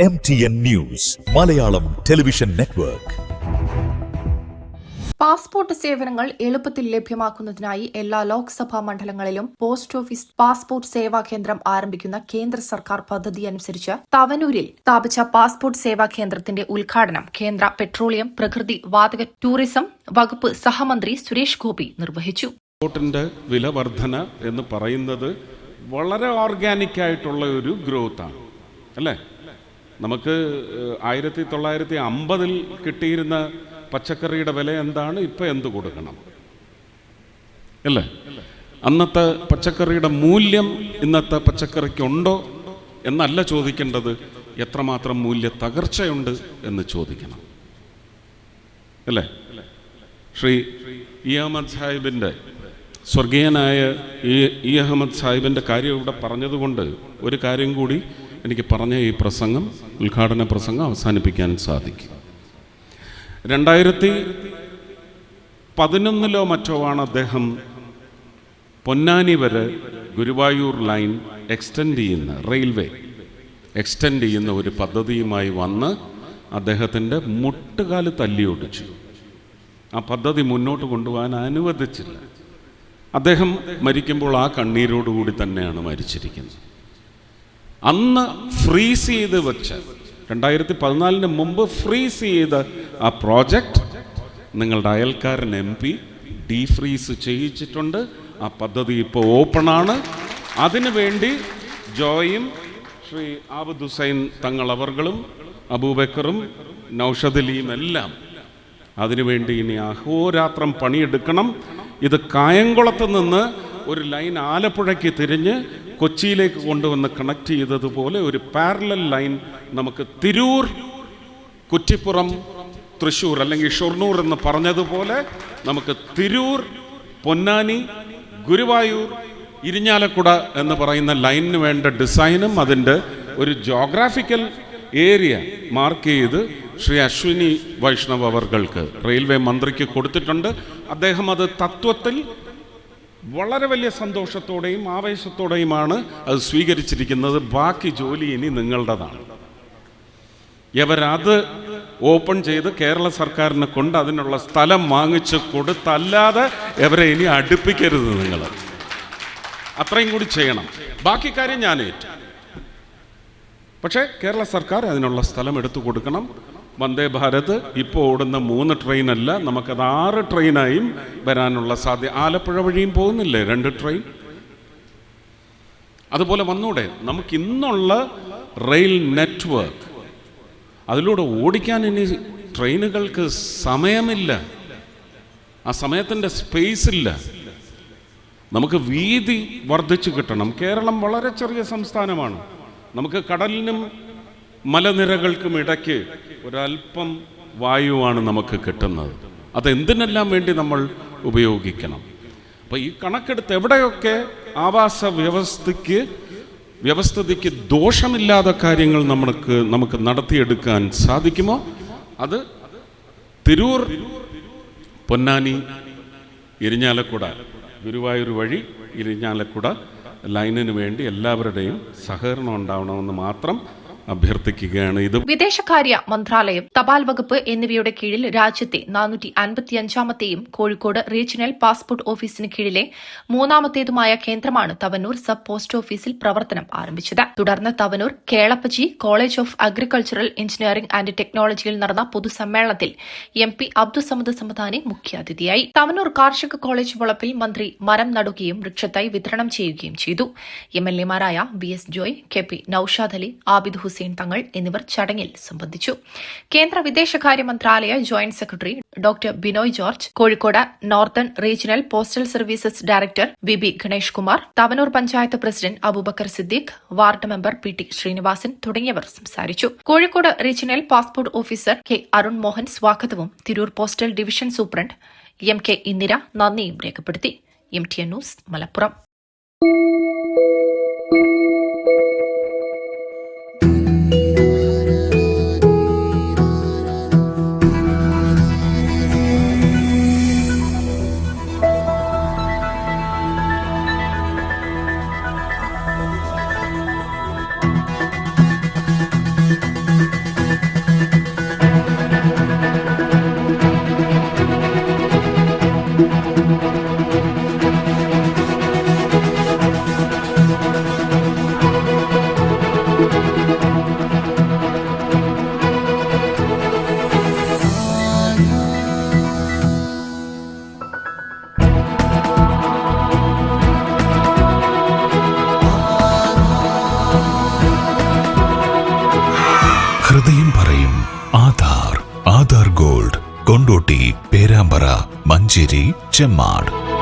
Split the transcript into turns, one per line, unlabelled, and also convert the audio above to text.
MTN News, Malayalam Television Network.
Passport സേവനങ്ങൾ എളുപ്പത്തിൽ ലഭ്യമാക്കുന്നതിനായി എല്ലാ ലോക്സഭാ മണ്ഡലങ്ങളിലും പോസ്റ്റ് ഓഫീസ് പാസ്പോർട്ട് സേവാ കേന്ദ്രം ആരംഭിക്കുന്ന കേന്ദ്ര സർക്കാർ പദ്ധതിയനുസരിച്ച് തവനൂരിൽ സ്ഥാപിച്ച പാസ്പോർട്ട് സേവാ കേന്ദ്രത്തിന്റെ ഉദ്ഘാടനം കേന്ദ്ര പെട്രോളിയം, പ്രകൃതി വാതക, ടൂറിസം വകുപ്പ് സഹമന്ത്രി സുരേഷ് ഗോപി നിർവഹിച്ചു.
പാസ്പോർട്ടിന്റെ വില വർധന എന്ന് പറയുന്നത് വളരെ ഓർഗാനിക് ആയിട്ടുള്ള ഒരു ഗ്രോത്താണ് അല്ലേ? നമുക്ക് 1950 കിട്ടിയിരുന്ന പച്ചക്കറിയുടെ വില എന്താണ്, ഇപ്പം എന്ത് കൊടുക്കണം അല്ലേ? അന്നത്തെ പച്ചക്കറിയുടെ മൂല്യം ഇന്നത്തെ പച്ചക്കറിക്കുണ്ടോ എന്നല്ല ചോദിക്കേണ്ടത്, എത്രമാത്രം മൂല്യ തകർച്ചയുണ്ട് എന്ന് ചോദിക്കണം അല്ലേ? ശ്രീ ഇ അഹമ്മദ് സാഹിബിൻ്റെ സ്വർഗീയനായ ഇ അഹമ്മദ് സാഹിബിൻ്റെ കാര്യം ഇവിടെ പറഞ്ഞതുകൊണ്ട് ഒരു കാര്യം കൂടി എനിക്ക് പറഞ്ഞ ഈ പ്രസംഗം, ഉദ്ഘാടന പ്രസംഗം അവസാനിപ്പിക്കാൻ സാധിക്കും. 2011 മറ്റോ ആണ് അദ്ദേഹം പൊന്നാനി വരെ ഗുരുവായൂർ ലൈൻ റെയിൽവേ എക്സ്റ്റെൻഡ് ചെയ്യുന്ന ഒരു പദ്ധതിയുമായി വന്ന് അദ്ദേഹത്തിൻ്റെ മുട്ടുകാല് തല്ലിയൊടിച്ചു. ആ പദ്ധതി മുന്നോട്ട് കൊണ്ടുപോകാൻ അനുവദിച്ചില്ല. അദ്ദേഹം മരിക്കുമ്പോൾ ആ കണ്ണീരോടുകൂടി തന്നെയാണ് മരിച്ചിരിക്കുന്നത്. അന്ന് ഫ്രീസ് ചെയ്ത് വെച്ച 2014 മുമ്പ് ഫ്രീസ് ചെയ്ത ആ പ്രോജക്റ്റ് നിങ്ങളുടെ അയൽക്കാരൻ MP ഡീഫ്രീസ് ചെയ്യിച്ചിട്ടുണ്ട്. ആ പദ്ധതി ഇപ്പോൾ ഓപ്പണാണ്. അതിനുവേണ്ടി ജോയും ശ്രീ ആബദ് ഹുസൈൻ തങ്ങളവർകളും അബൂബക്കറും നൗഷദലിയും എല്ലാം അതിനുവേണ്ടി ഇനി അഹോരാത്രം പണിയെടുക്കണം. ഇത് കായംകുളത്ത് നിന്ന് ഒരു ലൈൻ ആലപ്പുഴയ്ക്ക് തിരിഞ്ഞ് കൊച്ചിയിലേക്ക് കൊണ്ടുവന്ന് കണക്ട് ചെയ്തതുപോലെ ഒരു പാരലൽ ലൈൻ നമുക്ക് തിരൂർ, കുറ്റിപ്പുറം, തൃശ്ശൂർ അല്ലെങ്കിൽ ഷൊർണൂർ എന്ന് പറഞ്ഞതുപോലെ നമുക്ക് തിരൂർ, പൊന്നാനി, ഗുരുവായൂർ, ഇരിഞ്ഞാലക്കുട എന്ന് പറയുന്ന ലൈനിന് വേണ്ട ഡിസൈനും അതിൻ്റെ ഒരു ജോഗ്രാഫിക്കൽ ഏരിയ മാർക്ക് ചെയ്ത് ശ്രീ അശ്വിനി വൈഷ്ണവ് അവർക്ക് റെയിൽവേ മന്ത്രിക്ക് കൊടുത്തിട്ടുണ്ട്. അദ്ദേഹം അത് തത്വത്തിൽ വളരെ വലിയ സന്തോഷത്തോടെയും ആവേശത്തോടെയുമാണ് അത് സ്വീകരിച്ചിരിക്കുന്നത്. ബാക്കി ജോലി ഇനി നിങ്ങളുടേതാണ്. ഇവരത് ഓപ്പൺ ചെയ്ത് കേരള സർക്കാരിനെ കൊണ്ട് അതിനുള്ള സ്ഥലം വാങ്ങിച്ച് കൊടുത്തല്ലാതെ ഇവരെ ഇനി അടുപ്പിക്കരുത്. നിങ്ങൾ അത്രയും കൂടി ചെയ്യണം. ബാക്കി കാര്യം ഞാൻ ഏറ്റു. പക്ഷേ കേരള സർക്കാർ അതിനുള്ള സ്ഥലം എടുത്തു കൊടുക്കണം. വന്ദേ ഭാരത് ഇപ്പോൾ ഓടുന്ന 3 ട്രെയിനല്ല, നമുക്കത് 6 ട്രെയിനായും വരാനുള്ള സാധ്യത. ആലപ്പുഴ വഴിയും പോകുന്നില്ലേ 2 ട്രെയിൻ? അതുപോലെ വന്നൂടെ? നമുക്ക് ഇന്നുള്ള റെയിൽ നെറ്റ്വർക്ക് അതിലൂടെ ഓടിക്കാൻ ഇനി ട്രെയിനുകൾക്ക് സമയമില്ല. ആ സമയത്തിൻ്റെ സ്പേസ് ഇല്ല. നമുക്ക് വീതി വർദ്ധിച്ചു കിട്ടണം. കേരളം വളരെ ചെറിയ സംസ്ഥാനമാണ്. നമുക്ക് കടലിനും മലനിരകൾക്കും ഇടയ്ക്ക് ഒരല്പം വായുവാണ് നമുക്ക് കിട്ടുന്നത്. അതെന്തിനെല്ലാം വേണ്ടി നമ്മൾ ഉപയോഗിക്കണം. അപ്പോൾ ഈ കണക്കെടുത്ത് എവിടെയൊക്കെ ആവാസ വ്യവസ്ഥിതിക്ക് ദോഷമില്ലാത്ത കാര്യങ്ങൾ നമുക്ക് നടത്തിയെടുക്കാൻ സാധിക്കുമോ അത് തിരൂർ, പൊന്നാനി, ഇരിഞ്ഞാലക്കുട, ഗുരുവായൂർ വഴി ഇരിഞ്ഞാലക്കുട ലൈനിന് വേണ്ടി എല്ലാവരുടെയും സഹകരണം ഉണ്ടാവണമെന്ന് മാത്രം അഭ്യർത്ഥിക്കുകയാണ്. ഇത്
വിദേശകാര്യ മന്ത്രാലയം, തപാൽ വകുപ്പ് എന്നിവയുടെ കീഴിൽ രാജ്യത്തെ 455ാമത്തെയും കോഴിക്കോട് റീജിയണൽ പാസ്പോർട്ട് ഓഫീസിന് കീഴിലെ 3ാമത്തേതുമായ കേന്ദ്രമാണ് തവനൂർ സബ് പോസ്റ്റ് ഓഫീസിൽ പ്രവർത്തനം ആരംഭിച്ചത്. തുടർന്ന് Tavanur Kelappaji college of agricultural engineering and ടെക്നോളജിയിൽ നടന്ന പൊതുസമ്മേളനത്തിൽ MP അബ്ദുസമദ് സമദാനി മുഖ്യാതിഥിയായി. തവനൂർ കാർഷിക കോളേജ് വളപ്പിൽ മന്ത്രി മരം നടുകയും വൃക്ഷത്തൈ വിതരണം ചെയ്യുകയും ചെയ്തു. MLA-മാരായ BS ജോയ്, KP നൌഷാദ് അലി, ആബിദ് ഹുസൈൻ തങ്ങൾ എന്നിവർ ചടങ്ങിൽ സംബന്ധിച്ചു. കേന്ദ്ര വിദേശകാര്യ മന്ത്രാലയ joint secretary doctor Binoy George, Kozhikode northern regional postal services director VB Ganesh Kumar, Thavanur panchayat president Aboobacker Siddique, ward member PT Sreenivasan തുടങ്ങിയവർ സംസാരിച്ചു. Kozhikode regional passport officer K Arun Mohan സ്വാഗതവും Tirur postal division superintendent MK Indira നന്ദിയും രേഖപ്പെടുത്തി. MTN news, Malappuram.
കൊണ്ടോട്ടി, പേരാമ്പ്ര, മഞ്ചേരി, ചെമ്മാട്.